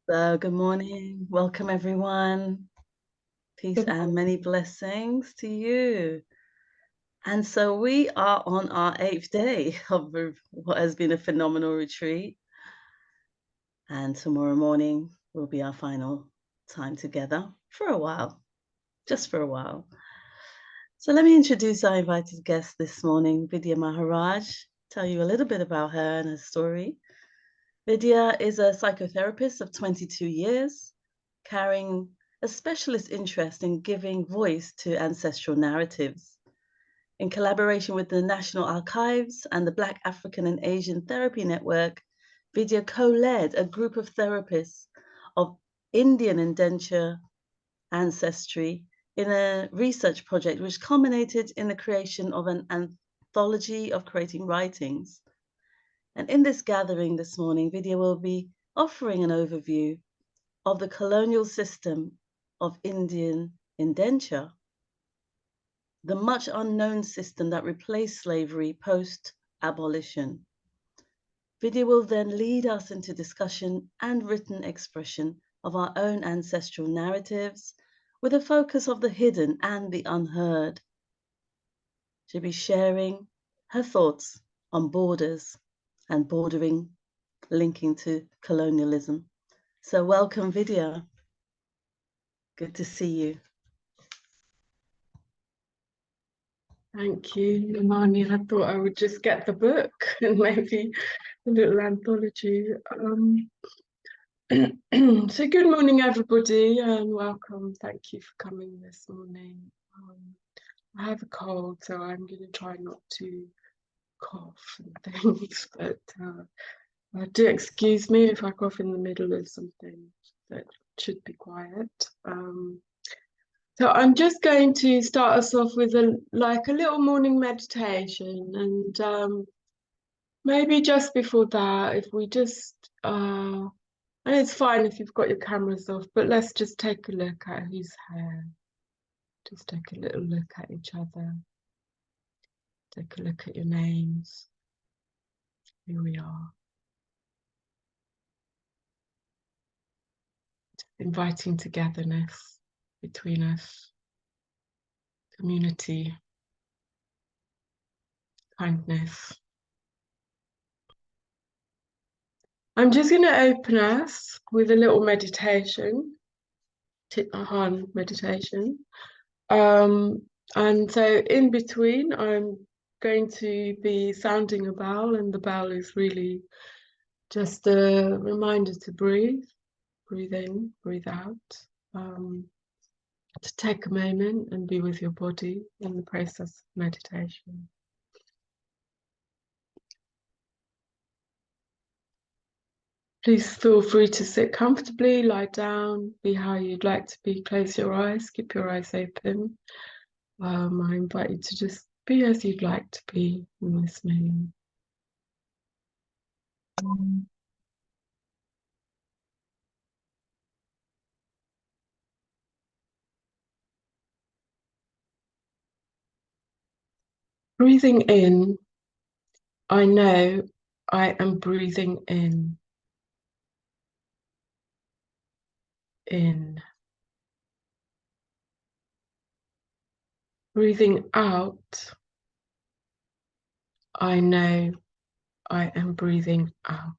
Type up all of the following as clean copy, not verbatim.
So, good morning. Welcome, everyone. Peace and many blessings to you. And so, we are on our 8th day of what has been a phenomenal retreat. And tomorrow morning will be our final time together for a while, just for a while. So, let me introduce our invited guest this morning, Vidya Maharaj, tell you a little bit about her and her story. Vidya is a psychotherapist of 22 years, carrying a specialist interest in giving voice to ancestral narratives. In collaboration with the National Archives and the Black African and Asian Therapy Network, Vidya co-led a group of therapists of Indian indenture ancestry in a research project which culminated in the creation of an anthology of creating writings. And in this gathering this morning, Vidya will be offering an overview of the colonial system of Indian indenture, the much unknown system that replaced slavery post-abolition. Vidya will then lead us into discussion and written expression of our own ancestral narratives with a focus of the hidden and the unheard. She'll be sharing her thoughts on borders and bordering, linking to colonialism. So welcome, Vidya. Good to see you. Thank you, Imani. I thought I would just get the book and maybe a little anthology. So good morning, everybody, and welcome. Thank you for coming this morning. I have a cold, so I'm going to try not to cough and things, but do excuse me if I cough in the middle of something that should be quiet. So I'm just going to start us off with a little morning meditation, and maybe just before that, if we just and it's fine if you've got your cameras off, but let's just take a look at who's here. Just take a little look at each other. Take a look at your names. Here we are. Inviting togetherness between us, community, kindness. I'm just going to open us with a little meditation, Tittahan meditation. And so in between, I'm going to be sounding a bell, and the bell is really just a reminder to breathe in, breathe out, to take a moment and be with your body in the process of meditation. Please feel free to sit comfortably, lie down, be how you'd like to be. Close your eyes, keep your eyes open. I invite you to just be as you'd like to be in this moment. Breathing in, I know I am breathing in. Breathing out, I know I am breathing out.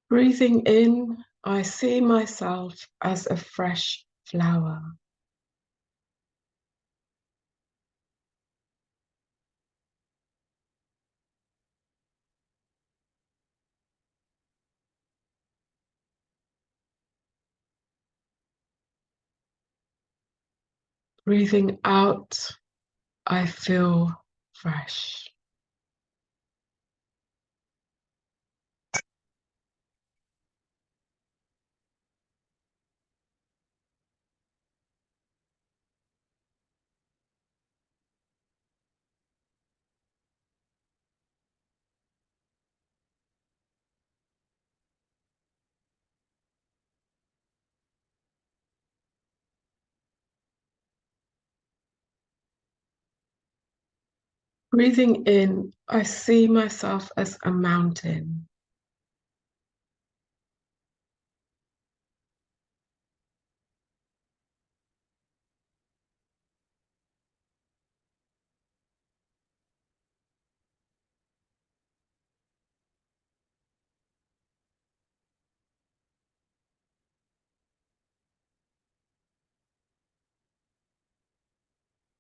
Breathing in, I see myself as a fresh flower. Breathing out, I feel fresh. Breathing in, I see myself as a mountain.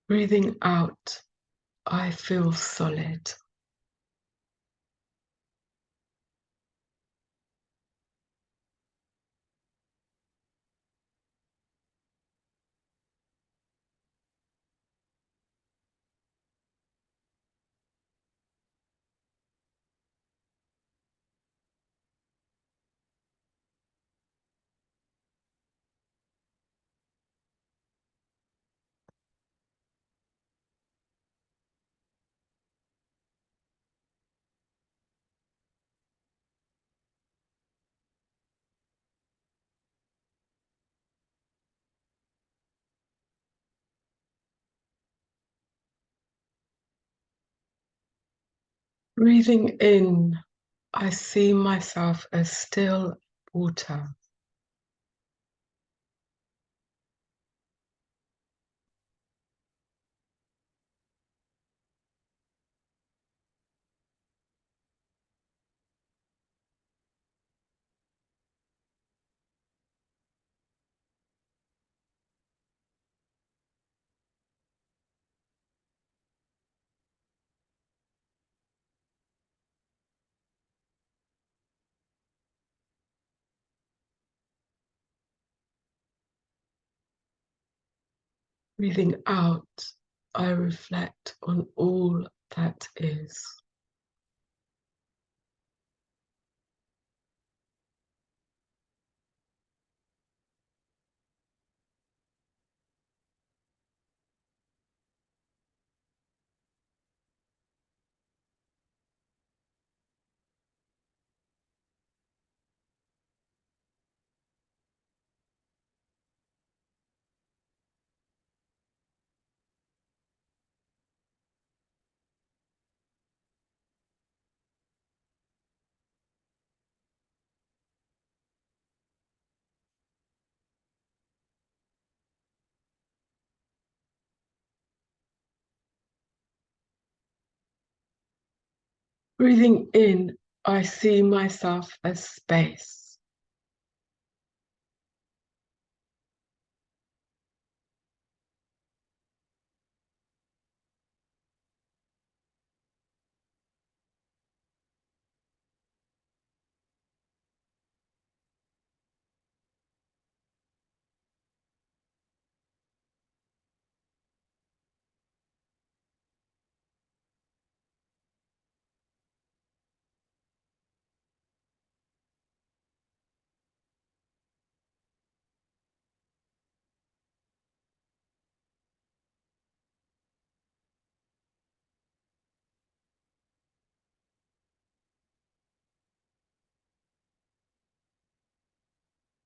Breathing out, I feel solid. Breathing in, I see myself as still water. Breathing out, I reflect on all that is. Breathing in, I see myself as space.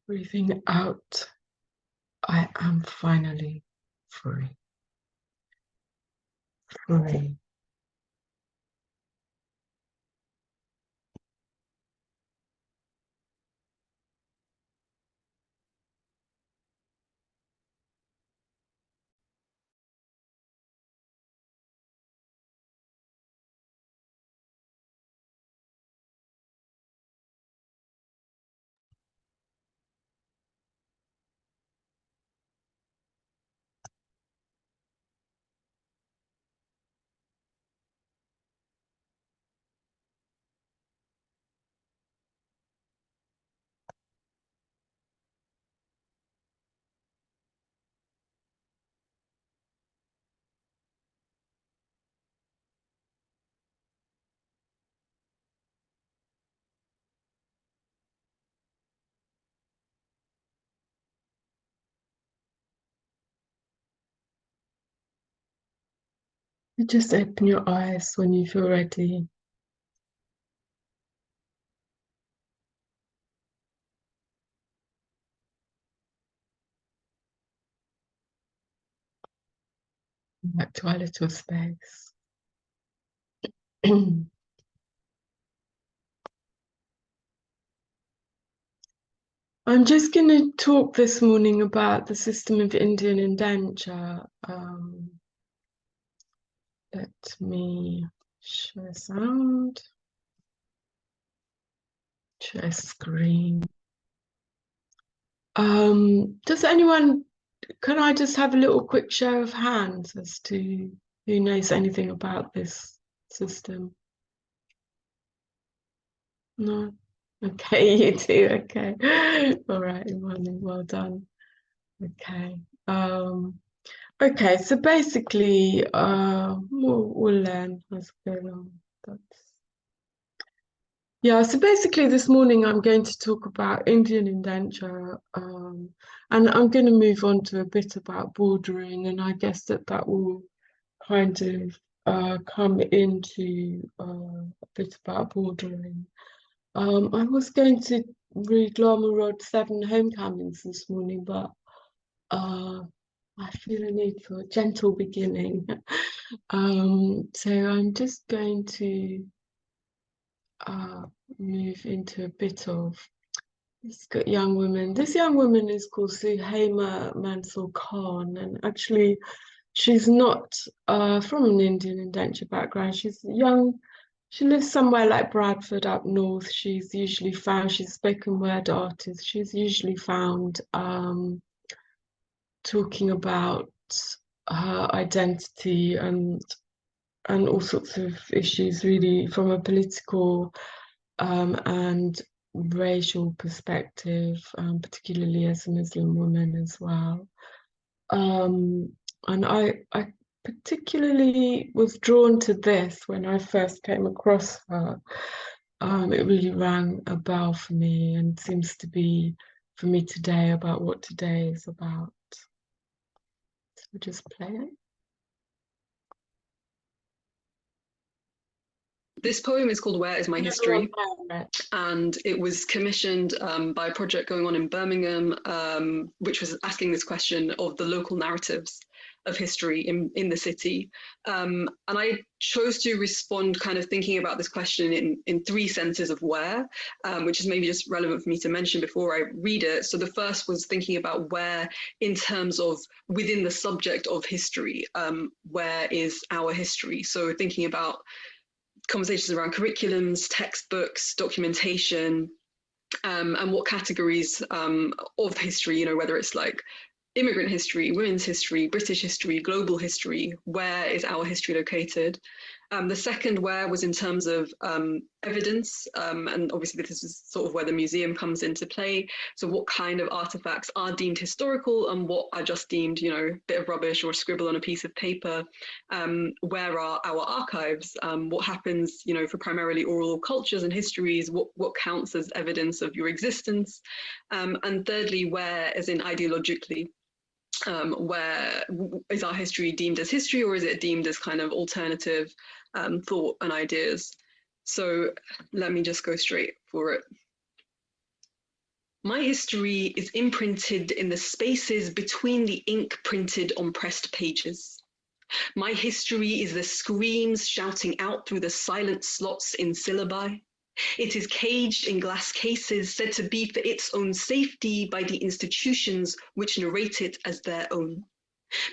Breathing out, I am finally free. Free. You just open your eyes when you feel ready. Back to our little space. I'm just going to talk this morning about the system of Indian indenture. Let me share sound, share screen. Does anyone, can I just have a little quick show of hands as to who knows anything about this system? No? Okay, you do, okay. All right, well done. Okay. Okay, so basically, we'll learn as we go along. Yeah, so basically this morning I'm going to talk about Indian indenture, and I'm going to move on to a bit about bordering, and I guess that will kind of come into a bit about bordering. I was going to read Lama Rod 7 Homecomings this morning, but I feel a need for a gentle beginning. So I'm just going to move into a bit of this young woman. This young woman is called Suhaima Mansur Khan, and actually she's not from an Indian indenture background. She's young. She lives somewhere like Bradford up north. She's usually found, she's a spoken word artist. She's usually found talking about her identity and all sorts of issues, really, from a political and racial perspective, particularly as a Muslim woman as well. And I particularly was drawn to this when I first came across her. It really rang a bell for me and seems to be for me today about what today is about. So we'll just play it. This poem is called Where Is My History? And it was commissioned by a project going on in Birmingham, which was asking this question of the local narratives of history in the city. And I chose to respond kind of thinking about this question in 3 senses of where, which is maybe just relevant for me to mention before I read it. So the first was thinking about where in terms of within the subject of history, where is our history? So thinking about conversations around curriculums, textbooks, documentation, and what categories of history, you know, whether it's like immigrant history, women's history, British history, global history, where is our history located? The second where was in terms of evidence, and obviously this is sort of where the museum comes into play. So what kind of artifacts are deemed historical and what are just deemed, you know, a bit of rubbish or a scribble on a piece of paper? Where are our archives? What happens, you know, for primarily oral cultures and histories? What counts as evidence of your existence? And thirdly, where as in ideologically? Where is our history deemed as history, or is it deemed as kind of alternative thought and ideas? So let me just go straight for it. My history is imprinted in the spaces between the ink printed on pressed pages. My history is the screams shouting out through the silent slots in syllabi. It is caged in glass cases said to be for its own safety by the institutions which narrate it as their own.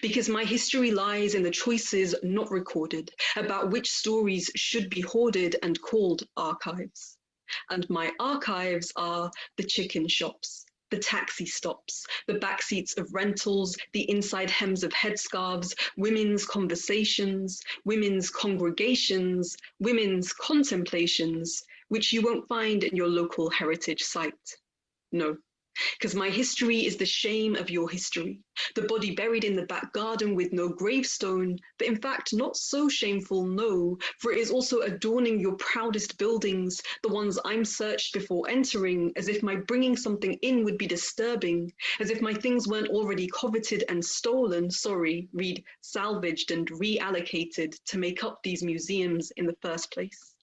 Because my history lies in the choices not recorded about which stories should be hoarded and called archives. And my archives are the chicken shops, the taxi stops, the backseats of rentals, the inside hems of headscarves, women's conversations, women's congregations, women's contemplations, which you won't find in your local heritage site. No, because my history is the shame of your history, the body buried in the back garden with no gravestone, but in fact not so shameful, no, for it is also adorning your proudest buildings, the ones I'm searched before entering, as if my bringing something in would be disturbing, as if my things weren't already coveted and stolen, sorry, read salvaged and reallocated to make up these museums in the first place.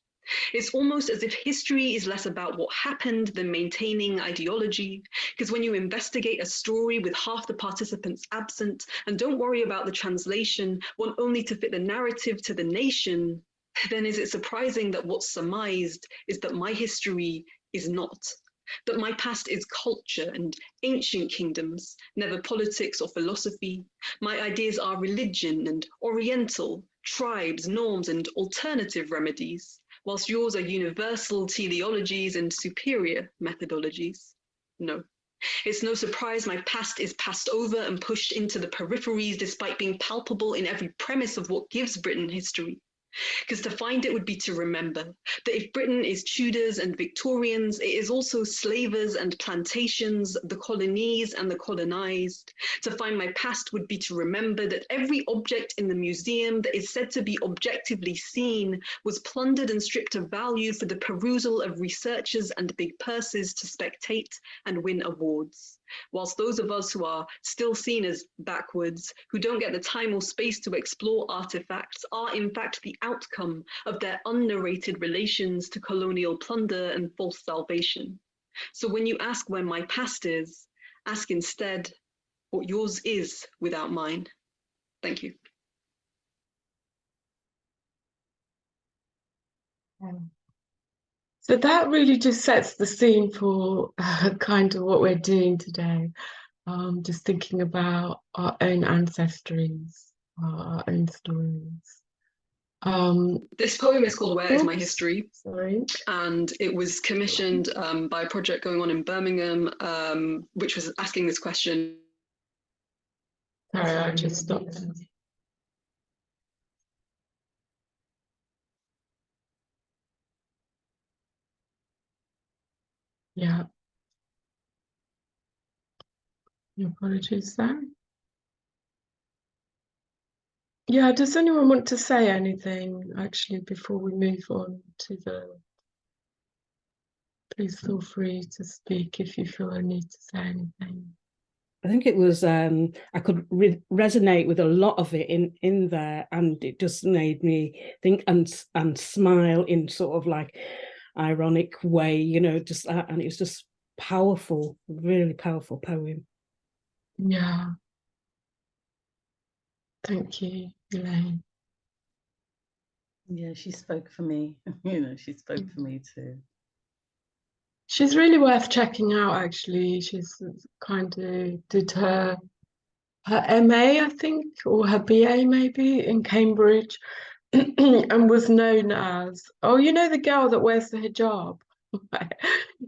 It's almost as if history is less about what happened than maintaining ideology, because when you investigate a story with half the participants absent and don't worry about the translation, want only to fit the narrative to the nation, then is it surprising that what's surmised is that my history is not? That my past is culture and ancient kingdoms, never politics or philosophy. My ideas are religion and oriental, tribes, norms, and alternative remedies, whilst yours are universal teleologies and superior methodologies. No. It's no surprise my past is passed over and pushed into the peripheries despite being palpable in every premise of what gives Britain history. Because to find it would be to remember that if Britain is Tudors and Victorians, it is also slavers and plantations, the colonies and the colonized. To find my past would be to remember that every object in the museum that is said to be objectively seen was plundered and stripped of value for the perusal of researchers and big purses to spectate and win awards. Whilst those of us who are still seen as backwards, who don't get the time or space to explore artifacts, are in fact the outcome of their unnarrated relations to colonial plunder and false salvation. So when you ask where my past is, ask instead what yours is without mine. Thank you. So that really just sets the scene for kind of what we're doing today. Just thinking about our own ancestries, our own stories. This poem is called Where is My History? Sorry. And it was commissioned by a project going on in Birmingham, which was asking this question. Sorry, I just stopped. Yeah. Apologies there. Yeah, does anyone want to say anything actually before we move on to the... Please feel free to speak if you feel I need to say anything. I think it was, I could resonate with a lot of it in there, and it just made me think and smile in sort of like ironic way, you know, just and it was just powerful, really powerful poem. Yeah. Thank you, Elaine. Yeah, she spoke for me. You know, she spoke for me too. She's really worth checking out, actually. She's kind of did her MA, I think, or her BA maybe in Cambridge, and was known as, oh, you know, the girl that wears the hijab.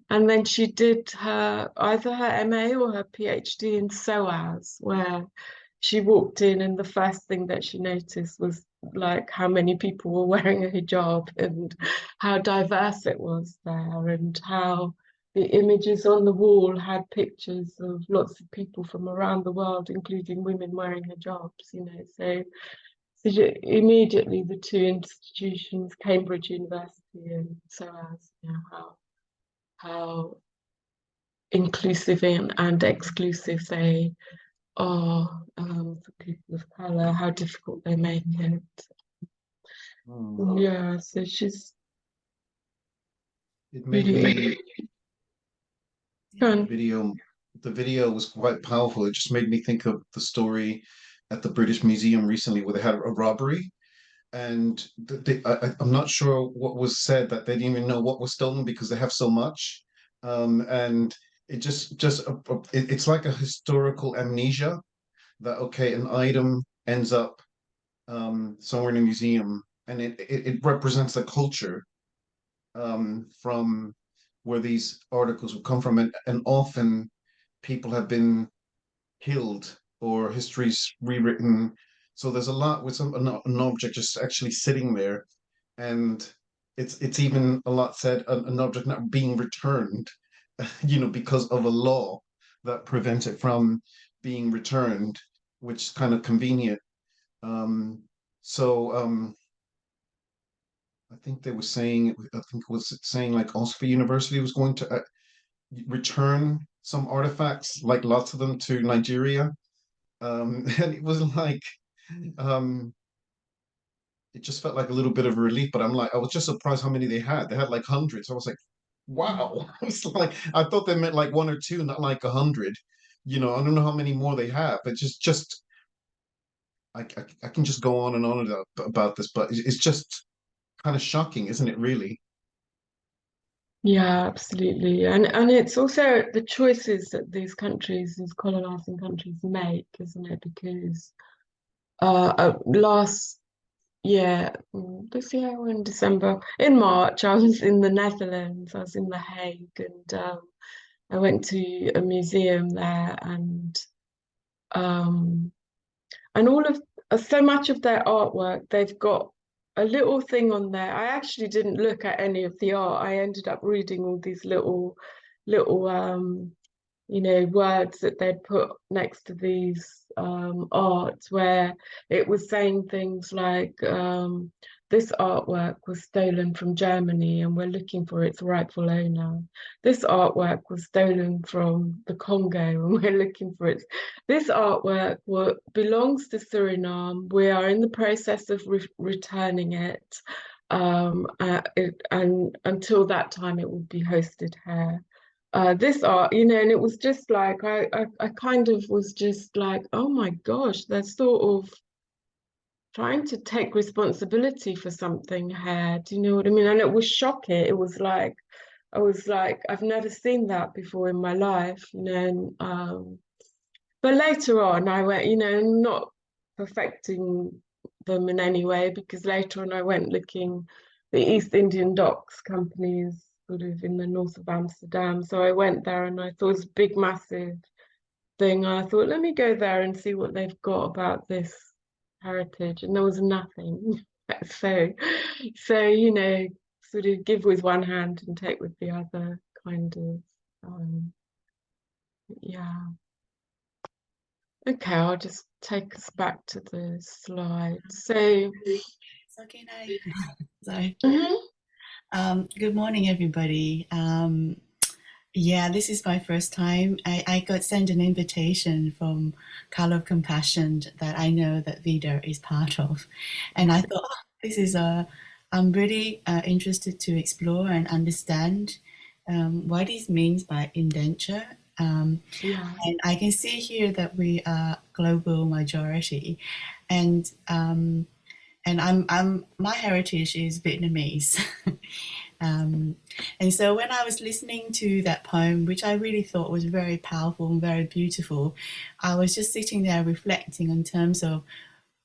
And then she did either her MA or her PhD in SOAS, where she walked in and the first thing that she noticed was like how many people were wearing a hijab and how diverse it was there, and how the images on the wall had pictures of lots of people from around the world, including women wearing hijabs, you know. So immediately the two institutions, Cambridge University and SOAS, you know, how inclusive and exclusive they are for people of colour, how difficult they make it. Yeah, so she's... It made me... The video was quite powerful. It just made me think of the story at the British Museum recently where they had a robbery, and I'm not sure what was said, that they didn't even know what was stolen because they have so much, and it it's like a historical amnesia that, okay, an item ends up somewhere in a museum, and it represents the culture from where these articles would come from, and often people have been killed or history's rewritten. So there's a lot with an object just actually sitting there, and it's even a lot said an object not being returned, you know, because of a law that prevents it from being returned, which is kind of convenient. So I think they were saying, I think it was saying like Oxford University was going to return some artifacts, like lots of them, to Nigeria. And it was like, it just felt like a little bit of a relief, but I was just surprised how many they had. They had like hundreds. I was like, wow. It's like, I thought they meant like one or two, not like 100. You know, I don't know how many more they have, but I can just go on and on about this, but it's just kind of shocking, isn't it, really? Yeah, absolutely. And it's also the choices that these countries, these colonizing countries make, isn't it? Because last year, this year or in December, in March, I was in the Netherlands, I was in The Hague, and I went to a museum there, and all of so much of their artwork, they've got a little thing on there. I actually didn't look at any of the art. I ended up reading all these little words that they'd put next to these arts, where it was saying things like, this artwork was stolen from Germany and we're looking for its rightful owner. This artwork was stolen from the Congo and we're looking for its. This artwork belongs to Suriname. We are in the process of returning it. And until that time, it will be hosted here. This art, and it was just like, I kind of was just like, oh my gosh, they're sort of trying to take responsibility for something here. Do you know what I mean? And it was shocking. It was like, I was like, I've never seen that before in my life, but later on I went, not perfecting them in any way, because later on I went looking, the East Indian Docks Company is sort of in the north of Amsterdam. So I went there and I thought it was a big, massive thing. And I thought, let me go there and see what they've got about this heritage. And there was nothing. So, sort of give with one hand and take with the other, kind of. Yeah. Okay, I'll just take us back to the slide. So, can I? Sorry. Good morning, everybody. Yeah, this is my first time. I got sent an invitation from Color of Compassion that I know that Vidya is part of, and I thought, this is I'm really interested to explore and understand what it means by indenture. And I can see here that we are global majority, and my heritage is Vietnamese. And so when I was listening to that poem, which I really thought was very powerful and very beautiful, I was just sitting there reflecting in terms of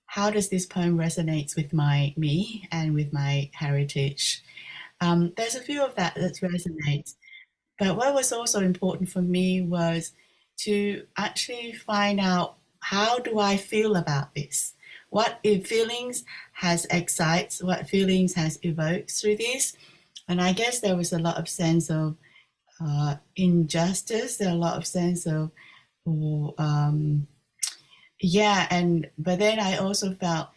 how does this poem resonate with me and with my heritage. There's a few of that resonates, but what was also important for me was to actually find out, how do I feel about this? What feelings has excites, what feelings has evoked through this? And I guess there was a lot of sense of injustice, there a lot of sense of, but then I also felt,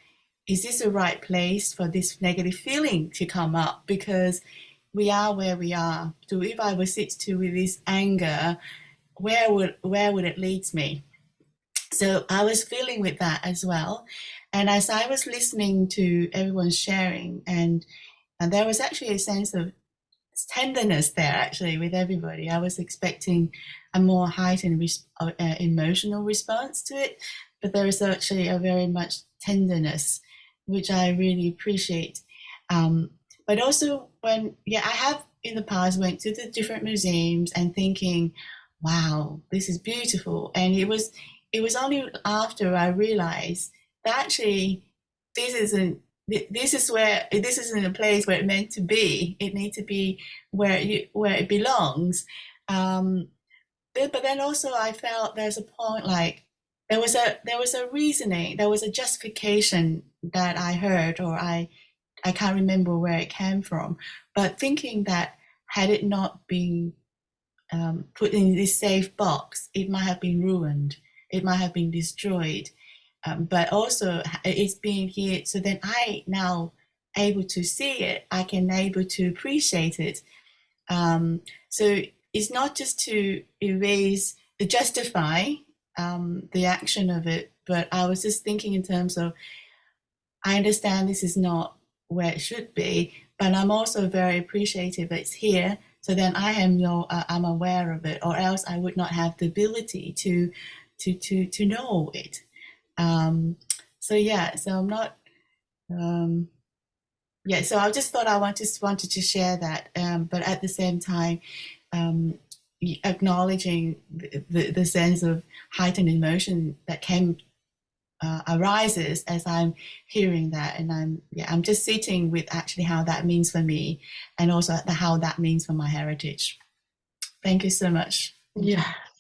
is this the right place for this negative feeling to come up? Because we are where we are. So if I was sit to with this anger, where would it lead me? So I was feeling with that as well. And as I was listening to everyone sharing, and there was actually a sense of tenderness there, actually, with everybody. I was expecting a more heightened emotional response to it, but there is actually a very much tenderness, which I really appreciate. But also I have in the past went to the different museums and thinking, wow, this is beautiful. And it was only after I realized that actually this isn't a place where it's meant to be. It needs to be where it belongs. But then also I felt there's a point, like there was a reasoning, there was a justification that I heard, or I can't remember where it came from, but thinking that had it not been put in this safe box, it might have been ruined, it might have been destroyed. But also it's being here, so then I now able to see it, I can able to appreciate it. So it's not just to justify the action of it, but I was just thinking in terms of, I understand this is not where it should be, but I'm also very appreciative that it's here. So then I'm aware of it, or else I would not have the ability to know it. So I'm not. Yeah, so I just thought I just wanted to share that, but at the same time, acknowledging the sense of heightened emotion that arises as I'm hearing that, and I'm just sitting with actually how that means for me, and also how that means for my heritage. Thank you so much.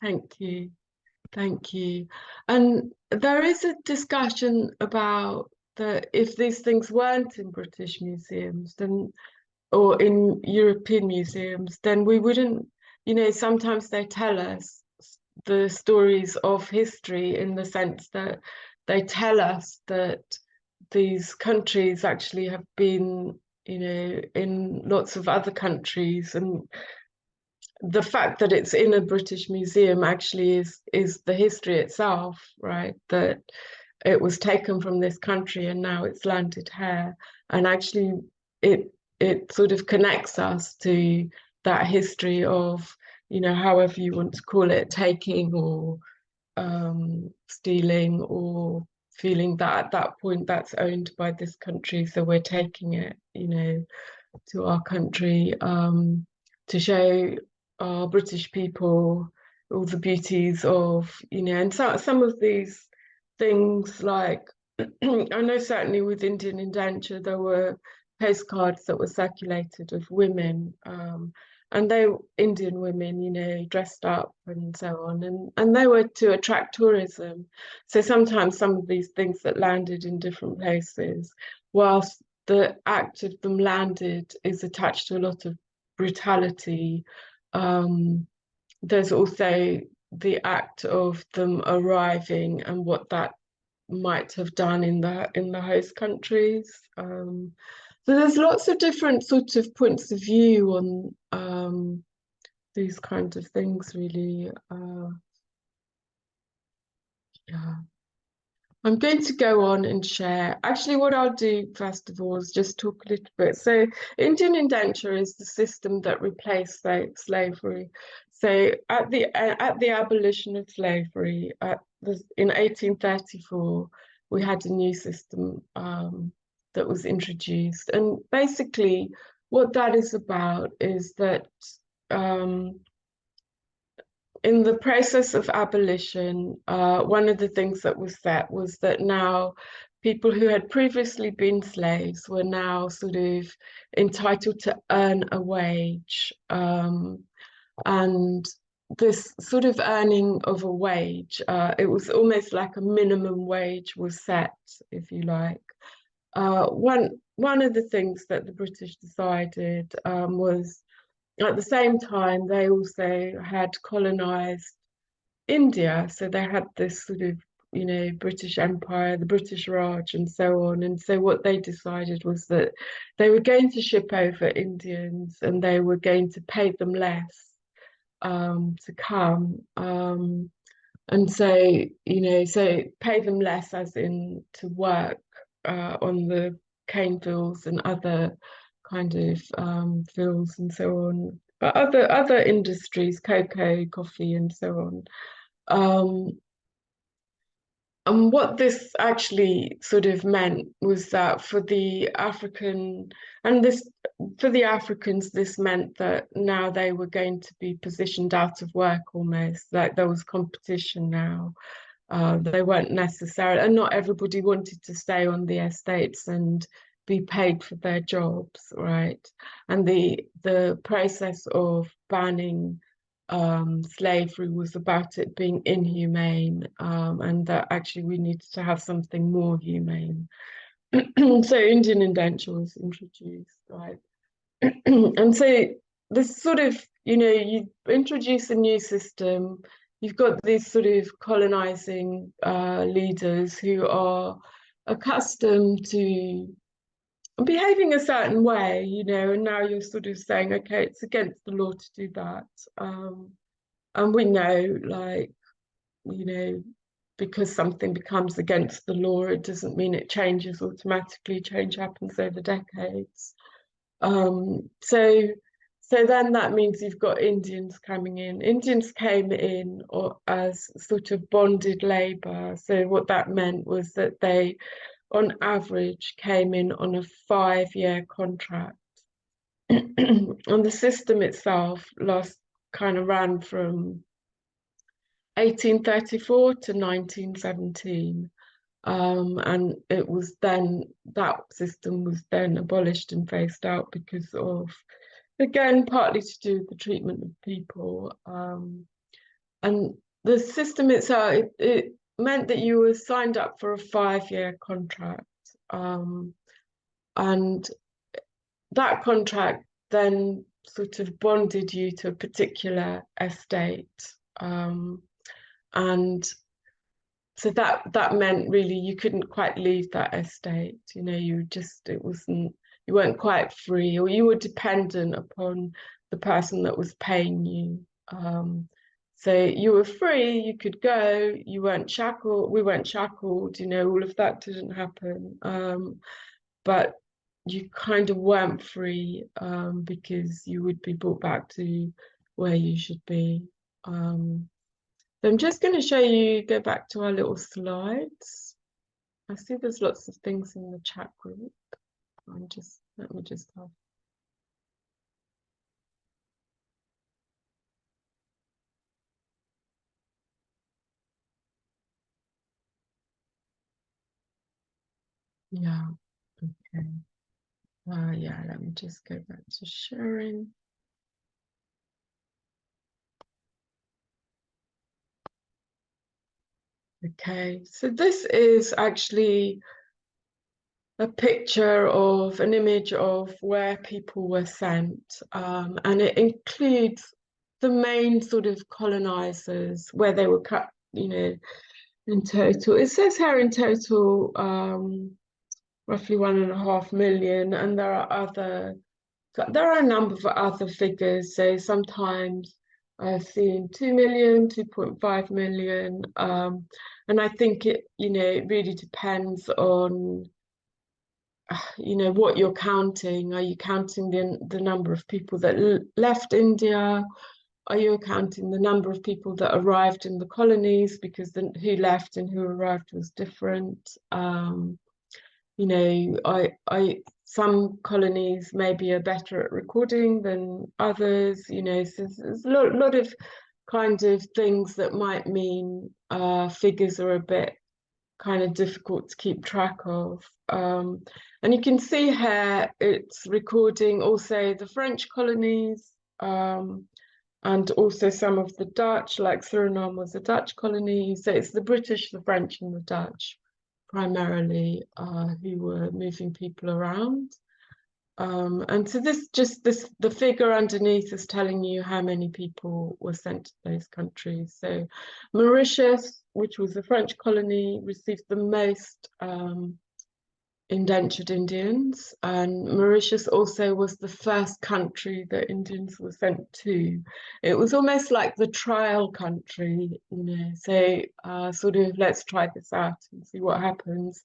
Thank you. And there is a discussion about that if these things weren't in British museums, then, or in European museums, then we wouldn't, sometimes they tell us the stories of history in the sense that they tell us that these countries actually have been, in lots of other countries, and the fact that it's in a British museum actually is the history itself, right? That it was taken from this country and now it's landed here, and actually it sort of connects us to that history of, however you want to call it, taking or stealing, or feeling that at that point that's owned by this country, so we're taking it, to our country, to show our British people all the beauties of, and so, some of these things, like I know certainly with Indian indenture there were postcards that were circulated of women, and they were Indian women, dressed up and so on, and they were to attract tourism. So sometimes some of these things that landed in different places, whilst the act of them landed is attached to a lot of brutality, there's also the act of them arriving and what that might have done in the host countries. So there's lots of different sort of points of view on these kinds of things, really. Yeah. I'm going to go on and share. Actually, what I'll do first of all is just talk a little bit. So Indian indenture is the system that replaced slavery. So at the abolition of slavery in 1834, we had a new system that was introduced. And basically what that is about is that in the process of abolition, one of the things that was set was that now people who had previously been slaves were now sort of entitled to earn a wage. And this sort of earning of a wage, it was almost like a minimum wage was set, if you like. One of the things that the British decided was, at the same time, they also had colonized India. So they had this sort of, British Empire, the British Raj, and so on. And so what they decided was that they were going to ship over Indians and they were going to pay them less to come. And so, so pay them less as in to work on the cane fields and other kind of fields and so on, but other industries, cocoa, coffee, and so on. And what this actually sort of meant was that for the Africans, this meant that now they were going to be positioned out of work almost, like there was competition now. They weren't necessarily, and not everybody wanted to stay on the estates and be paid for their jobs, right? And the process of banning slavery was about it being inhumane, and that actually we needed to have something more humane. So Indian indenture was introduced, right? And so this sort of, you introduce a new system, you've got these sort of colonizing leaders who are accustomed to behaving a certain way, and now you're sort of saying, okay, it's against the law to do that. And we know, like, because something becomes against the law, it doesn't mean it changes automatically. Change happens over decades. So then that means you've got Indians coming in. Indians came in as sort of bonded labor. So what that meant was that they on average came in on a 5-year contract. And the system itself ran from 1834 to 1917. And it was then, that system was then abolished and phased out because of, again, partly to do with the treatment of people. And the system itself, it meant that you were signed up for a 5-year contract. And that contract then sort of bonded you to a particular estate. And so that meant really you couldn't quite leave that estate. You know, you weren't quite free, or you were dependent upon the person that was paying you. So you were free, you could go, you weren't shackled, we weren't shackled, you know, all of that didn't happen. But you kind of weren't free because you would be brought back to where you should be. So I'm just going to show you, go back to our little slides. I see there's lots of things in the chat group. Let me just have. Yeah, okay. Yeah, let me just go back to sharing. Okay, so this is actually a picture of an image of where people were sent, and it includes the main sort of colonizers, where they were cut, you know, in total. It says here in total roughly 1.5 million, and there are a number of other figures. So sometimes I've seen 2 million, 2.5 million, and I think it, you know, it really depends on, you know, what you're counting. Are you counting the number of people that left India? Are you counting the number of people that arrived in the colonies, because who left and who arrived was different? You know, some colonies maybe are better at recording than others. You know, so there's a lot of kind of things that might mean figures are a bit kind of difficult to keep track of. And you can see here it's recording also the French colonies, and also some of the Dutch, like Suriname was a Dutch colony. So it's the British, the French, and the Dutch primarily who were moving people around. And so the figure underneath is telling you how many people were sent to those countries. So Mauritius, which was a French colony, received the most indentured Indians, and Mauritius also was the first country that Indians were sent to. It was almost like the trial country, you know, so sort of, let's try this out and see what happens.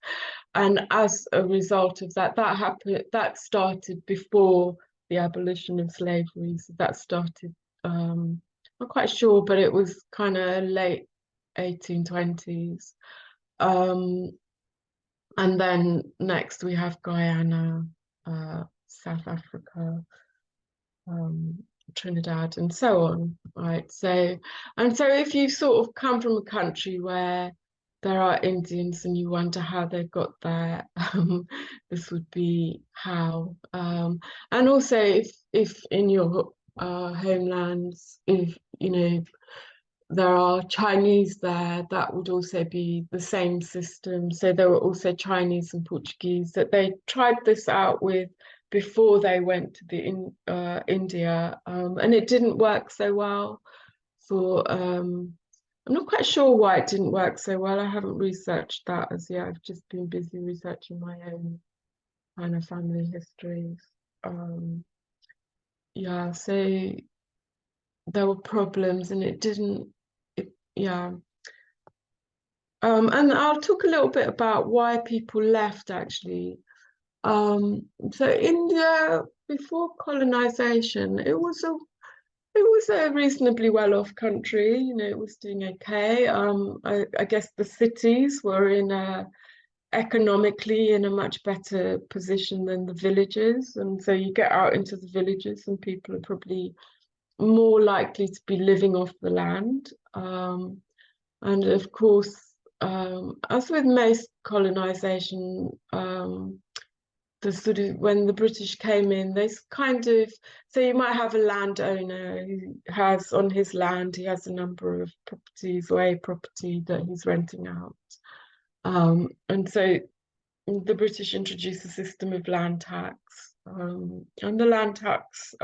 And as a result of that, that started before the abolition of slavery. So that started, I'm not quite sure, but it was kind of late 1820s. And then next we have Guyana, South Africa, Trinidad, and so on, right? So if you sort of come from a country where there are Indians and you wonder how they got there, this would be how. And also if in your homelands, if, you know, there are Chinese there, that would also be the same system. So there were also Chinese and Portuguese that they tried this out with before they went to India, and it didn't work so well. I'm not quite sure why it didn't work so well. I haven't researched that as yet. I've just been busy researching my own kind of family histories. Yeah, so there were problems, and it didn't. Yeah. And I'll talk a little bit about why people left, actually. So India, before colonization, it was a reasonably well-off country. You know, it was doing okay. I guess the cities were in a economically in a much better position than the villages. And so you get out into the villages and people are probably more likely to be living off the land. And of course, as with most colonization, the sort of when the British came in, there's kind of, so you might have a landowner who has on his land, he has a number of properties or a property that he's renting out. And so the British introduced a system of land tax. And the land tax,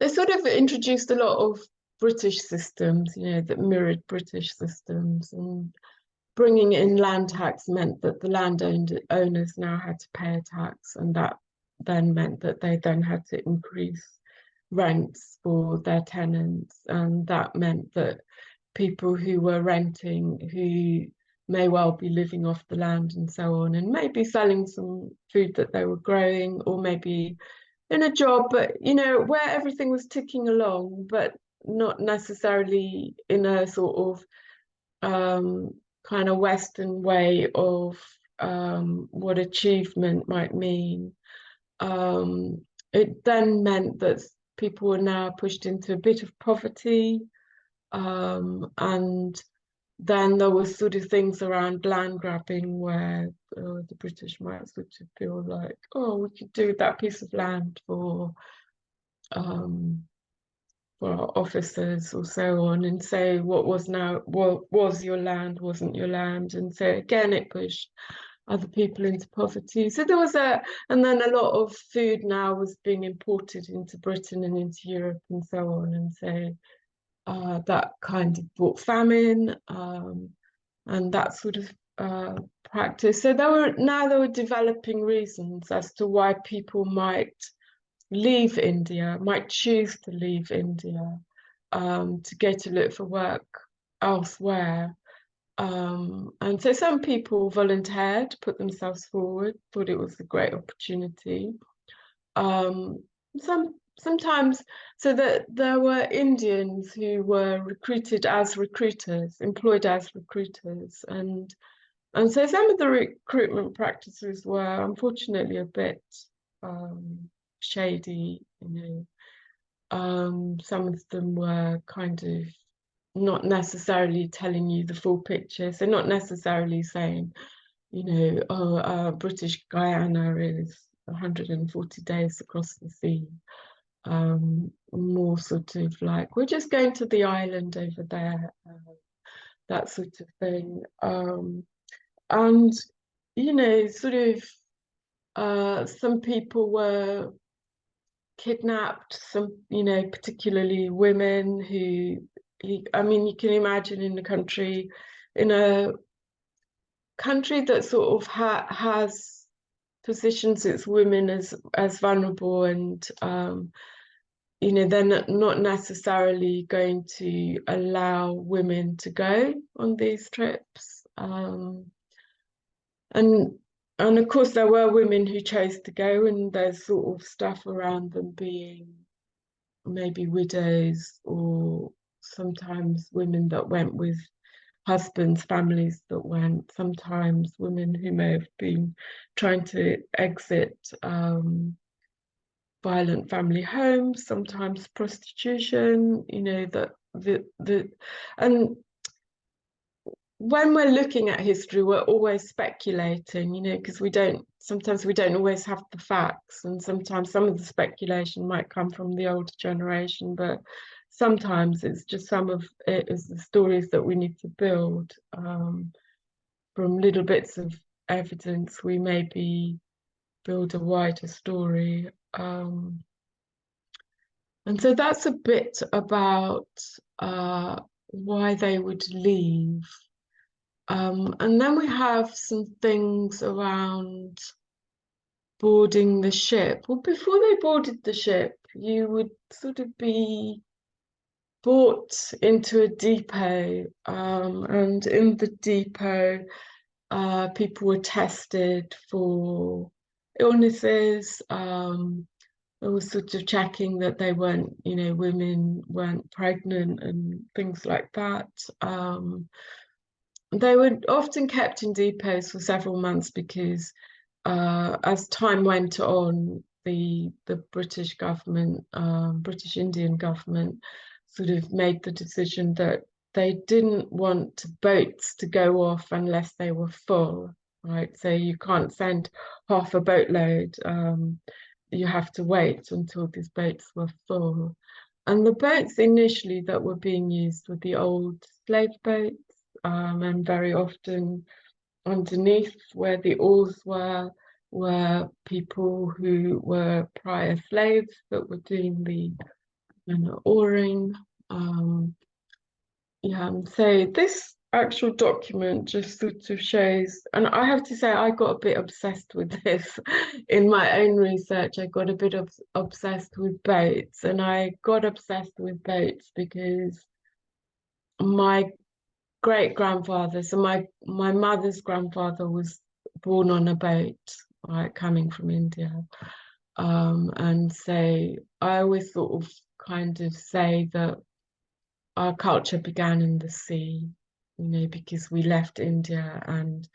they sort of introduced a lot of British systems, you know, that mirrored British systems. And bringing in land tax meant that the landowners now had to pay a tax, and that then meant that they then had to increase rents for their tenants. And that meant that people who were renting, who may well be living off the land and so on, and maybe selling some food that they were growing, or maybe in a job, but you know, where everything was ticking along, but not necessarily in a sort of kind of Western way of what achievement might mean. It then meant that people were now pushed into a bit of poverty, and then there was sort of things around land grabbing where the British might sort of feel like, oh, we could do that piece of land for our officers or so on, and say what was your land wasn't your land. And so again, it pushed other people into poverty. So there was and then a lot of food now was being imported into Britain and into Europe and so on. And so that kind of brought famine and that sort of practice. So there were developing reasons as to why people might leave India, might choose to leave India to go to look for work elsewhere. And so some people volunteered, put themselves forward, thought it was a great opportunity. Sometimes, so that there were Indians who were recruited as recruiters, employed as recruiters, and so some of the recruitment practices were unfortunately a bit shady, you know. Some of them were kind of not necessarily telling you the full picture. So not necessarily saying, you know, oh, British Guyana is 140 days across the sea. More sort of like, we're just going to the island over there, that sort of thing. And, you know, sort of some people were kidnapped, some, you know, particularly women who, I mean, you can imagine in a country that sort of has positions its women as vulnerable, and you know, they're not necessarily going to allow women to go on these trips. And of course there were women who chose to go, and there's sort of stuff around them being maybe widows, or sometimes women that went with husbands, families that went, sometimes women who may have been trying to exit violent family homes, sometimes prostitution, you know, and when we're looking at history, we're always speculating, you know, because sometimes we don't always have the facts, and sometimes some of the speculation might come from the older generation, but sometimes it's just some of it is the stories that we need to build from little bits of evidence. We maybe build a wider story. And so that's a bit about why they would leave. And then we have some things around boarding the ship. Well, before they boarded the ship, you would sort of be brought into a depot, and in the depot, people were tested for illnesses. There was sort of checking that they weren't, you know, women weren't pregnant and things like that. they were often kept in depots for several months because as time went on, the British government, British Indian government, sort of made the decision that they didn't want boats to go off unless they were full, right? So you can't send half a boatload. You have to wait until these boats were full. And the boats initially that were being used were the old slave boats, and very often underneath where the oars were people who were prior slaves that were doing the oaring. Yeah, so this actual document just sort of shows, and I have to say I got a bit obsessed with this in my own research. I got a bit obsessed with boats, and I got obsessed with boats because my great-grandfather, so my mother's grandfather was born on a boat, right, coming from India. And so I always sort of kind of say that our culture began in the sea, because we left India and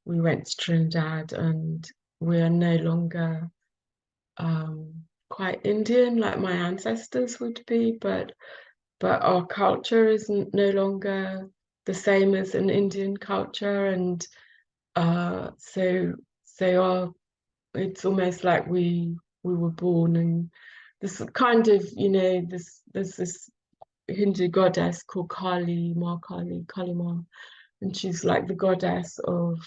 we went to Trinidad, and we are no longer quite Indian like my ancestors would be, but our culture is no longer the same as an Indian culture, and so it's almost like we were born, and this kind of there's this Hindu goddess called Kali Ma, and she's like the goddess of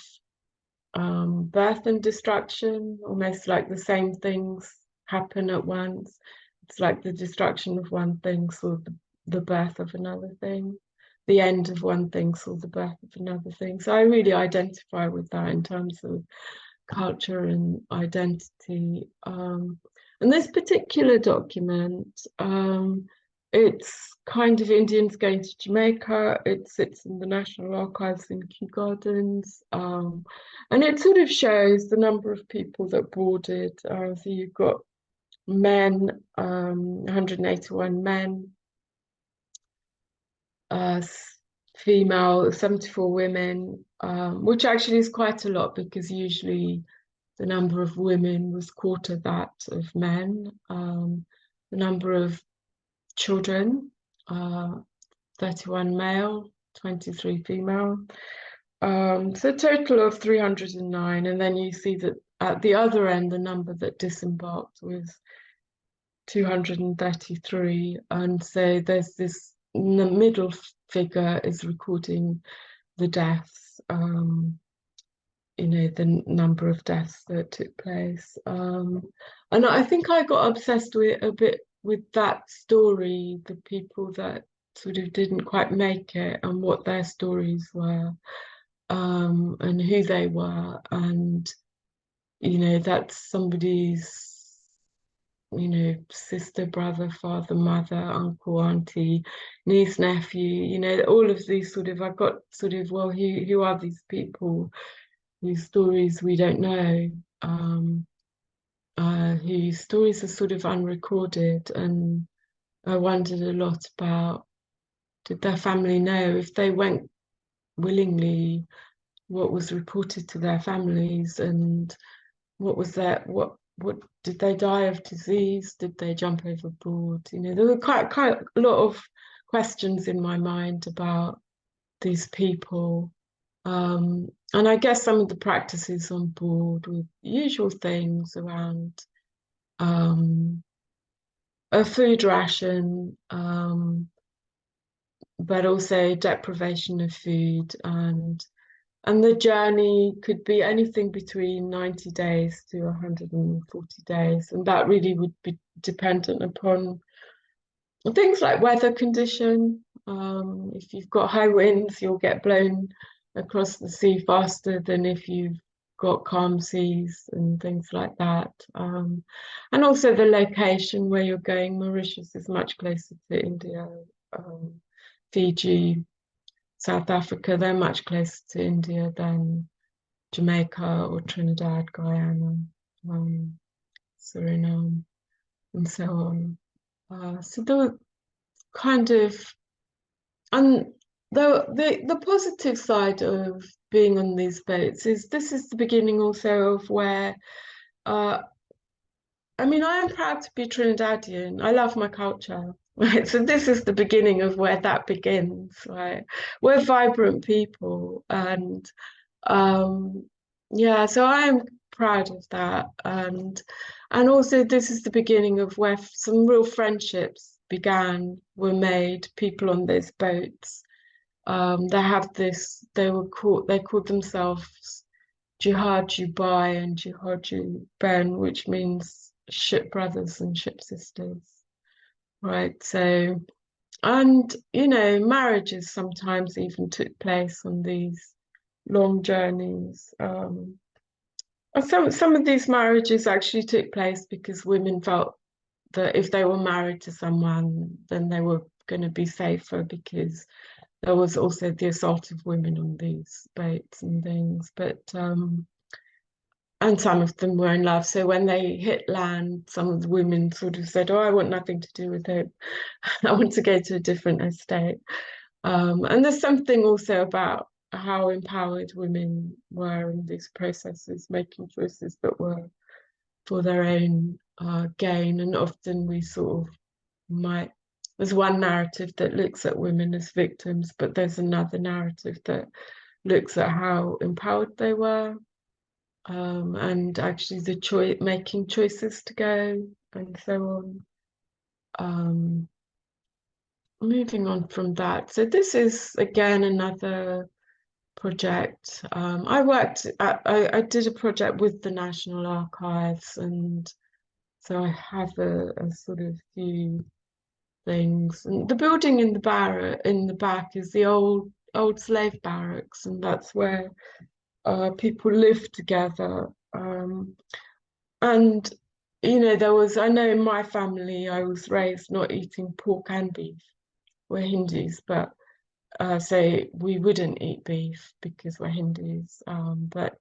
birth and destruction, almost like the same things happen at once. It's like the destruction of one thing saw the birth of another thing, the end of one thing saw the birth of another thing. So I really identify with that in terms of culture and identity. And this particular document, it's kind of Indians going to Jamaica. It sits in the National Archives in Kew Gardens. And it sort of shows the number of people that boarded. So you've got men, 181 men, female, 74 women, which actually is quite a lot because usually the number of women was quarter that of men. The number of children, 31 male, 23 female. So a total of 309. And then you see that at the other end, the number that disembarked was 233. And so there's this, in the middle figure is recording the deaths, the number of deaths that took place. And I think I got obsessed with a bit with that story, the people that sort of didn't quite make it and what their stories were, and who they were. And, that's somebody's, sister, brother, father, mother, uncle, auntie, niece, nephew, all of these sort of, I got sort of, well, who are these people whose stories we don't know, whose stories are sort of unrecorded. And I wondered a lot about, did their family know if they went willingly, what was reported to their families, and what was that, what did they die of disease? Did they jump overboard? There were quite a lot of questions in my mind about these people. And I guess some of the practices on board with usual things around a food ration, but also deprivation of food, and the journey could be anything between 90 days to 140 days, and that really would be dependent upon things like weather condition. If you've got high winds, you'll get blown across the sea faster than if you've got calm seas and things like that. And also the location where you're going. Mauritius is much closer to India. Fiji, South Africa, they're much closer to India than Jamaica or Trinidad, Guyana, Suriname, and so on. So there were kind of, and the positive side of being on these boats is this is the beginning also of where I mean, I am proud to be Trinidadian. I love my culture, right? So this is the beginning of where that begins, right? We're vibrant people, and yeah, so I am proud of that, and also this is the beginning of where some real friendships were made. People on those boats, they have this. They called themselves Jihad Dubai and Jihad Ben, which means ship brothers and ship sisters, right? So, and you know, marriages sometimes even took place on these long journeys. Some of these marriages actually took place because women felt that if they were married to someone, then they were going to be safer, because there was also the assault of women on these boats and things. But and some of them were in love. So when they hit land, some of the women sort of said, "Oh, I want nothing to do with it. I want to go to a different estate." And there's something also about how empowered women were in these processes, making choices that were for their own gain. And often we sort of there's one narrative that looks at women as victims, but there's another narrative that looks at how empowered they were. And actually making choices to go and so on. Moving on from that, so this is again another project. I did a project with the National Archives, and so I have a sort of few things. And the building in the back is the old slave barracks, and that's where people lived together. And you know, I know in my family I was raised not eating pork and beef. We're Hindus, but so we wouldn't eat beef because we're Hindus, but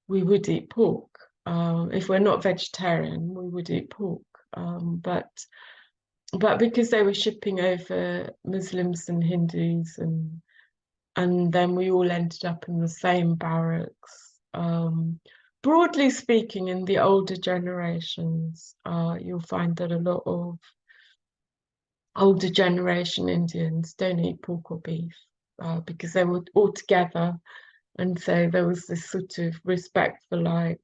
we would eat pork. If we're not vegetarian, we would eat pork. But because they were shipping over Muslims and Hindus, and then we all ended up in the same barracks. Broadly speaking, in the older generations, you'll find that a lot of older generation Indians don't eat pork or beef because they were all together. And so there was this sort of respect for, like,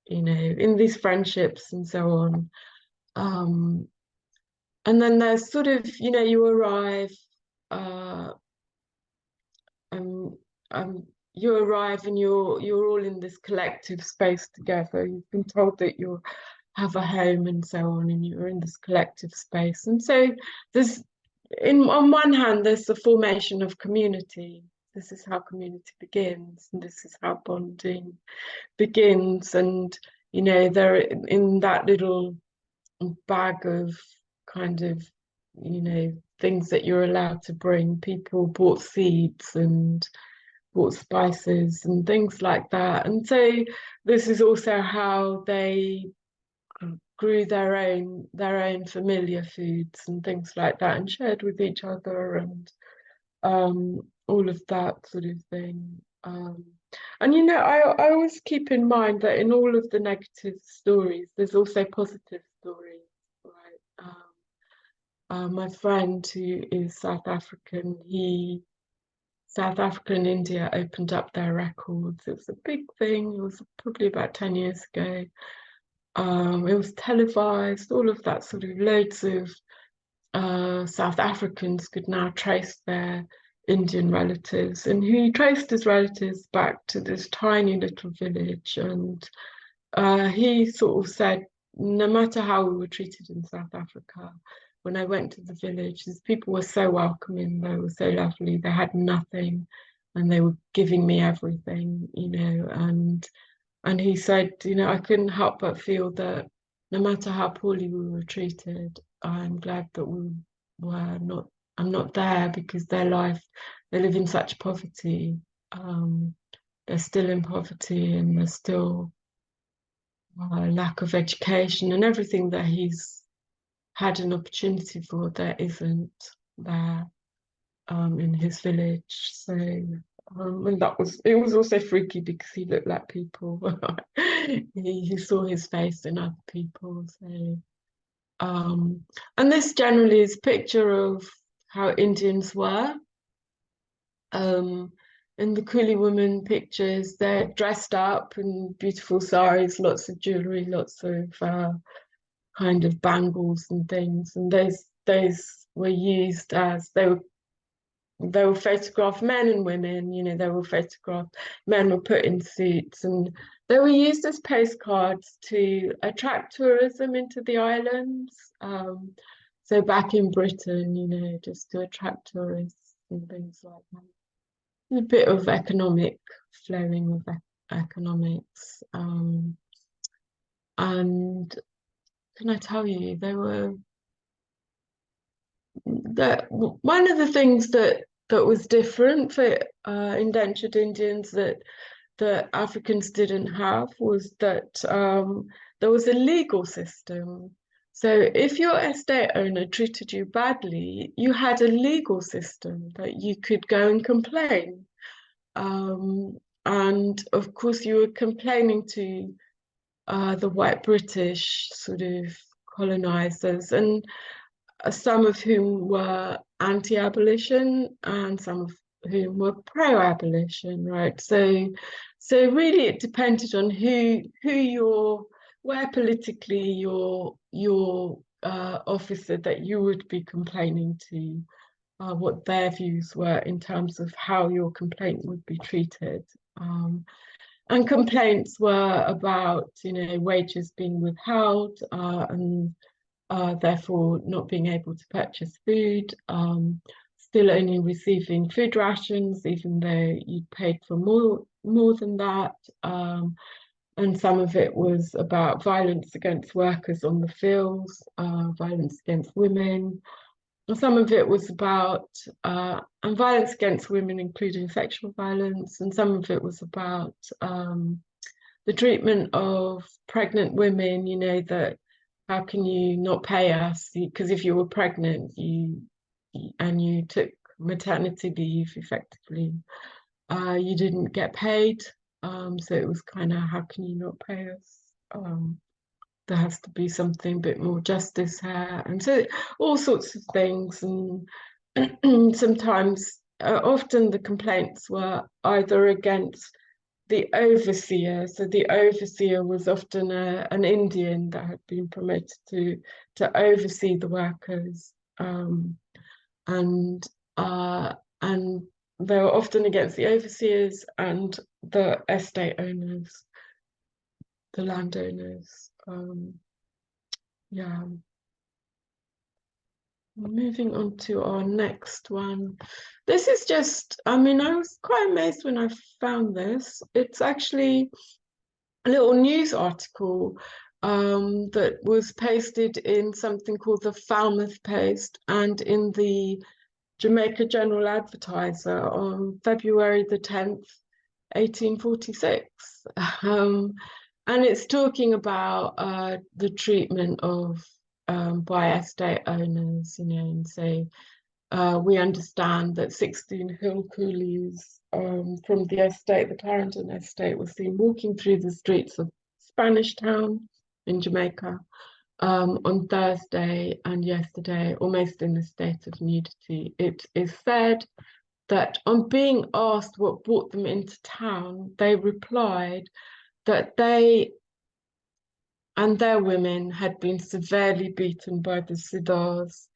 you know, in these friendships and so on. And then there's sort of, you know, you arrive, and you're all in this collective space together. You've been told that you'll have a home and so on, and you're in this collective space. And so there's, on one hand, there's the formation of community. This is how community begins, and this is how bonding begins. And you know, they're in that little bag of kind of, you know, things that you're allowed to bring. People bought seeds and bought spices and things like that. And so this is also how they grew their own familiar foods and things like that, and shared with each other, and all of that sort of thing. And you know, I always keep in mind that in all of the negative stories, there's also positive stories, right? My friend who is South African, South Africa and India opened up their records. It was a big thing. It was probably about 10 years ago. It was televised, all of that sort of, loads of South Africans could now trace their Indian relatives, and he traced his relatives back to this tiny little village. And he sort of said, no matter how we were treated in South Africa, when I went to the village, these people were so welcoming, they were so lovely, they had nothing, and they were giving me everything, you know. And he said, you know, I couldn't help but feel that no matter how poorly we were treated, I'm glad that I'm not there, because they live in such poverty. They're still in poverty, and there's still a lack of education, and everything that he's had an opportunity for, there isn't there. in his village. So and it was also freaky because he looked like people. he saw his face in other people. So and this generally is a picture of how Indians were. In the coolie woman pictures, they're dressed up in beautiful saris, lots of jewelry, lots of kind of bangles and things, and those were used as they were photographed, men and women, you know, they were photographed, men were put in suits, and they were used as postcards to attract tourism into the islands. So back in Britain, you know, just to attract tourists and things like that. A bit of economic flowing of economics. And can I tell you, one of the things that was different for indentured Indians that Africans didn't have was that there was a legal system. So if your estate owner treated you badly, you had a legal system that you could go and complain. And of course, you were complaining to the white British sort of colonizers, and some of whom were anti-abolition and some of whom were pro-abolition, right? So really it depended on where politically your officer that you would be complaining to, what their views were in terms of how your complaint would be treated. And complaints were about, you know, wages being withheld and therefore not being able to purchase food, still only receiving food rations, even though you'd paid for more than that. And some of it was about violence against workers on the fields, violence against women. And some of it was about and violence against women, including sexual violence, and some of it was about the treatment of pregnant women, you know, that how can you not pay us? Because if you were pregnant and you took maternity leave, effectively, you didn't get paid. So it was kind of, how can you not pay us? There has to be something a bit more justice here. And so all sorts of things. And sometimes, often the complaints were either against the overseer. So the overseer was often an Indian that had been promoted to oversee the workers, and they were often against the overseers and the estate owners, the landowners. Yeah. Moving on to our next one. This is just, I mean, I was quite amazed when I found this. It's actually a little news article that was pasted in something called the Falmouth Post and in the Jamaica General Advertiser on February the 10th, 1846. And it's talking about the treatment of by estate owners, you know, and say we understand that 16 hill coolies from the estate, the Clarendon estate, were seen walking through the streets of Spanish Town in Jamaica on Thursday and yesterday, almost in a state of nudity. It is said that on being asked what brought them into town, they replied that they and their women had been severely beaten by the Siddhars.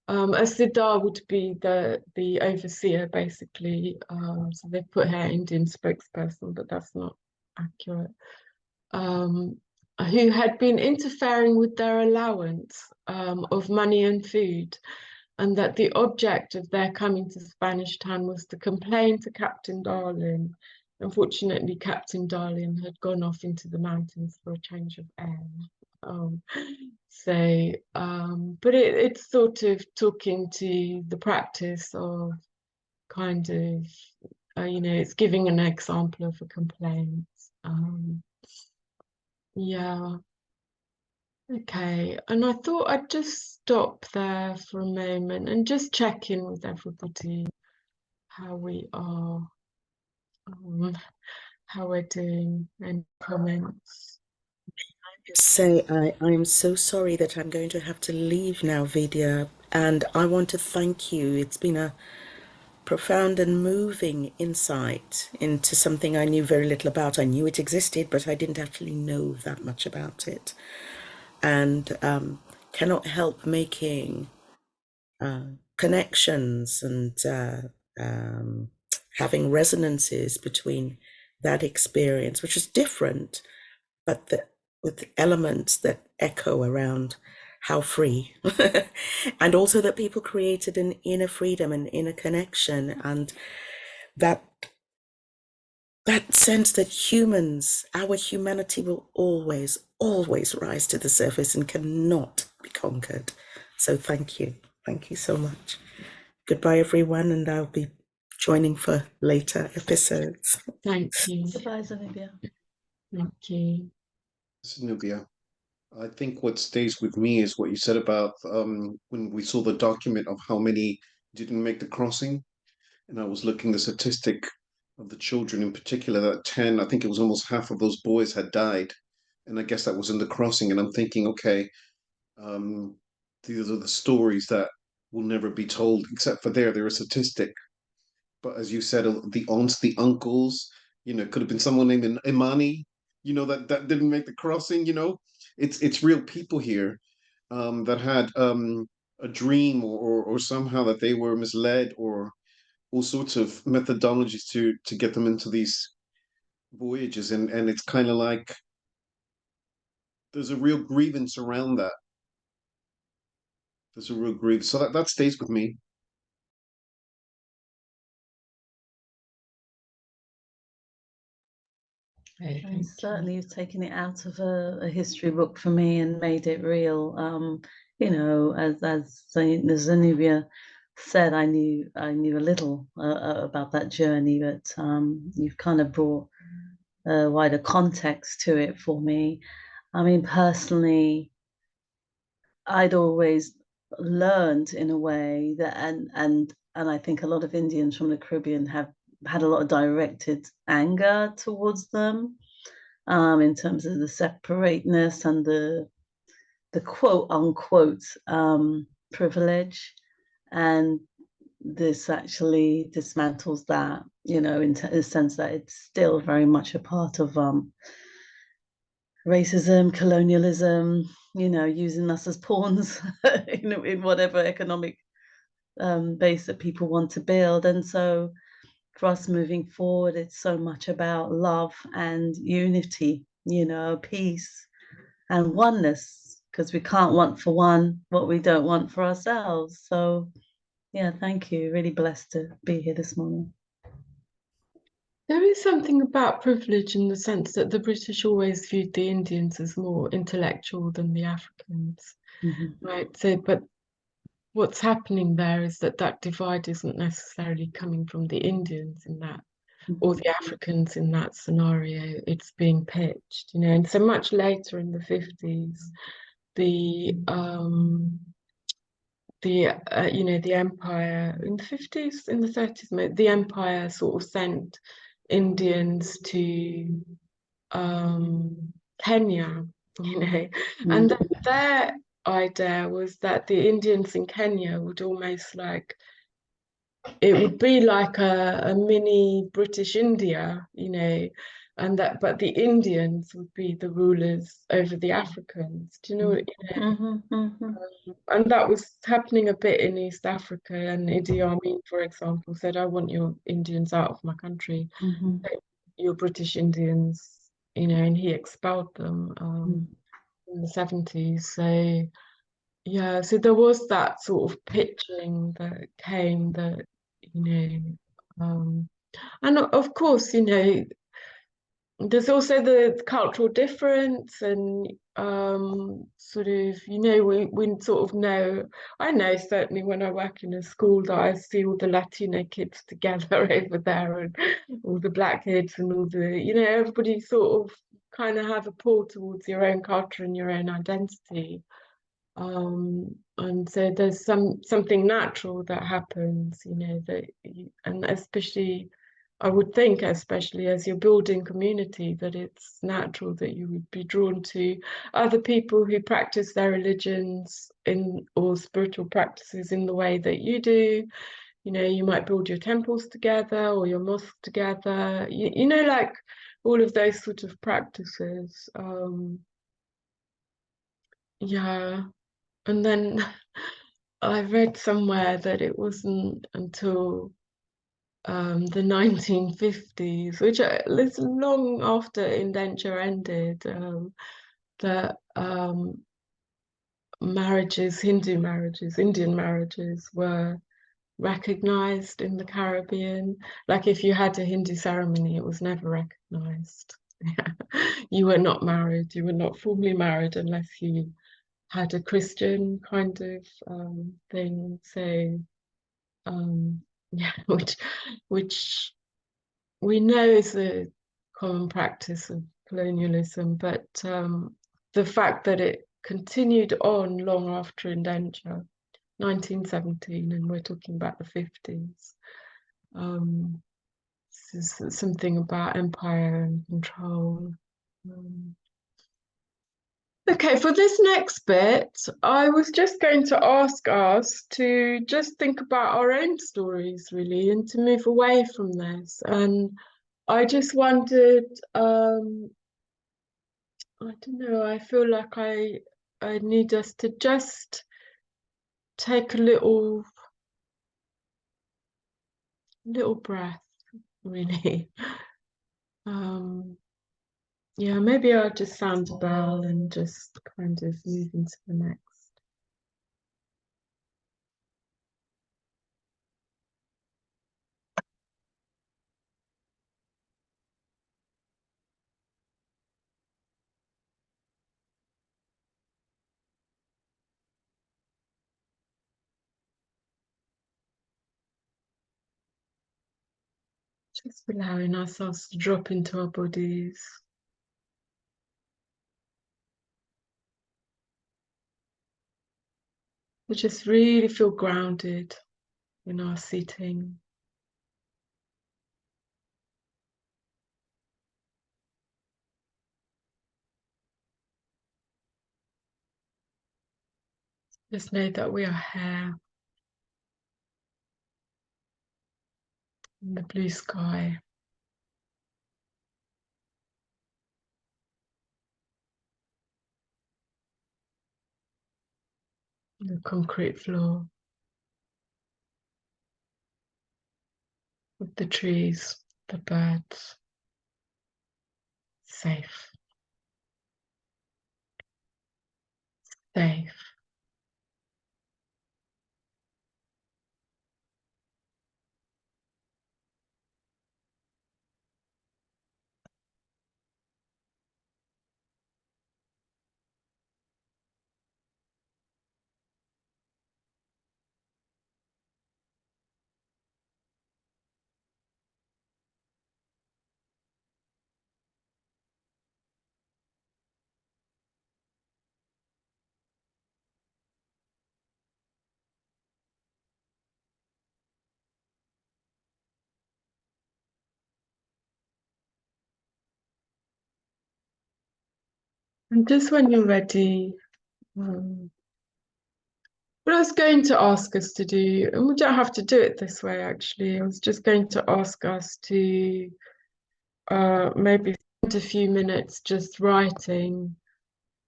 A Siddhar would be the overseer, basically. So they put her Indian spokesperson, but that's not accurate. Who had been interfering with their allowance of money and food, and that the object of their coming to Spanish Town was to complain to Captain Darling. Unfortunately, Captain Darling had gone off into the mountains for a change of air. But it's sort of talking to the practice of kind of, you know, it's giving an example of a complaint. Yeah. Okay, and I thought I'd just stop there for a moment and just check in with everybody. how we are, how we're doing. Any comments? Say I'm so sorry that I'm going to have to leave now, Vidya, and I want to thank you. It's been a profound and moving insight into something I knew very little about. I knew it existed, but I didn't actually know that much about it, and cannot help making connections and having resonances between that experience, which is different, but with elements that echo around how free and also that people created an inner freedom and inner connection, and that sense that humans, our humanity, will always rise to the surface and cannot be conquered. So thank you so much. Goodbye everyone, and I'll be joining for later episodes. Thank you. Goodbye, Zenobia. Thank you. Zenobia, I think what stays with me is what you said about when we saw the document of how many didn't make the crossing. And I was looking the statistic of the children in particular, that 10, I think it was almost half of those boys had died. And I guess that was in the crossing. And I'm thinking, okay, these are the stories that will never be told, except for they're a statistic. But as you said, the aunts, the uncles, it could have been someone named Imani, that didn't make the crossing, It's real people here that had a dream or somehow that they were misled, or all sorts of methodologies to get them into these voyages. And it's kind of like there's a real grievance around that. There's a real grievance. So that stays with me. And certainly you've taken it out of a history book for me and made it real. As Zenobia said, I knew a little about that journey, but you've kind of brought a wider context to it for me. I mean, personally, I'd always learned in a way that, and I think a lot of Indians from the Caribbean have had a lot of directed anger towards them, in terms of the separateness and the quote unquote privilege, and this actually dismantles that, in the sense that it's still very much a part of racism, colonialism, using us as pawns in whatever economic base that people want to build. And so for us moving forward, it's so much about love and unity, peace and oneness, because we can't want for one what we don't want for ourselves. So yeah, thank you. Really blessed to be here this morning. There is something about privilege in the sense that the British always viewed the Indians as more intellectual than the Africans, right? So, but what's happening there is that divide isn't necessarily coming from the Indians in that, or the Africans in that scenario. It's being pitched, and so much later in the 50s, the empire in the 50s, in the 30s, the empire sort of sent Indians to Kenya, and their idea was that the Indians in Kenya would almost like, it would be like a mini British India, and that, but the Indians would be the rulers over the Africans. Do you know what? And that was happening a bit in East Africa. And Idi Amin, for example, said, "I want your Indians out of my country, your British Indians," and he expelled them in the 70s. So yeah, so there was that sort of pitching that came, that and of course, there's also the cultural difference, and sort of, we sort of know, I know certainly when I work in a school that I see all the Latino kids together over there, and all the black kids, and all the, everybody sort of kind of have a pull towards your own culture and your own identity. And so there's something natural that happens, you know, that and especially I would think, especially as you're building community, that it's natural that you would be drawn to other people who practice their religions or spiritual practices in the way that you do. You know, you might build your temples together or your mosque together, you know, like all of those sort of practices. Yeah. And then I read somewhere that it wasn't until the 1950s, which is long after indenture ended, that marriages, Hindu marriages, Indian marriages were recognized in the Caribbean. Like if you had a Hindu ceremony, it was never recognized. You were not married, you were not formally married unless you had a Christian kind of thing. So yeah, which we know is a common practice of colonialism, but the fact that it continued on long after indenture, 1917, and we're talking about the 50s. This is something about empire and control. Okay, for this next bit, I was just going to ask us to just think about our own stories, really, and to move away from this. And I just wondered, I don't know, I feel like I need us to just take a little breath, really. Yeah, maybe I'll just sound a bell and just kind of move into the next. Just allowing ourselves to drop into our bodies. We just really feel grounded in our sitting. Just know that we are here in the blue sky. The concrete floor. With the trees, the birds. Safe. Safe. And just when you're ready, what I was going to ask us to do, and we don't have to do it this way actually, I was just going to ask us to maybe spend a few minutes just writing.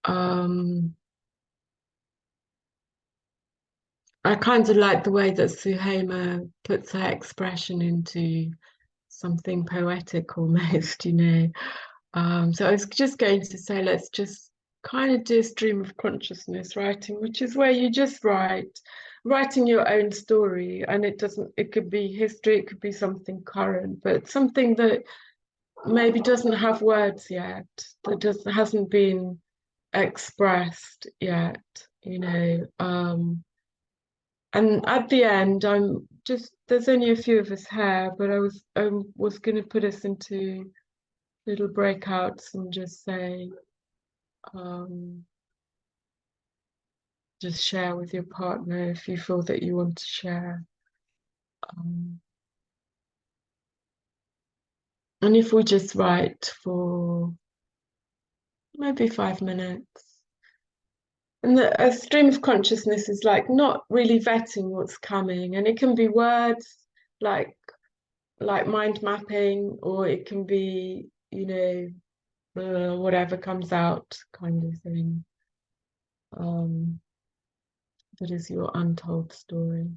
I kind of like the way that Suhaima puts her expression into something poetic almost, you know. So I was just going to say, let's just kind of do a stream of consciousness writing, which is where you just writing your own story, and it could be history, it could be something current, but something that maybe doesn't have words yet, that hasn't been expressed yet, you know. And at the end, there's only a few of us here, but I was going to put us into little breakouts and just say, just share with your partner if you feel that you want to share. And if we just write for maybe 5 minutes. And a stream of consciousness is like not really vetting what's coming. And it can be words like mind mapping, or it can be, whatever comes out kind of thing. That is your untold story.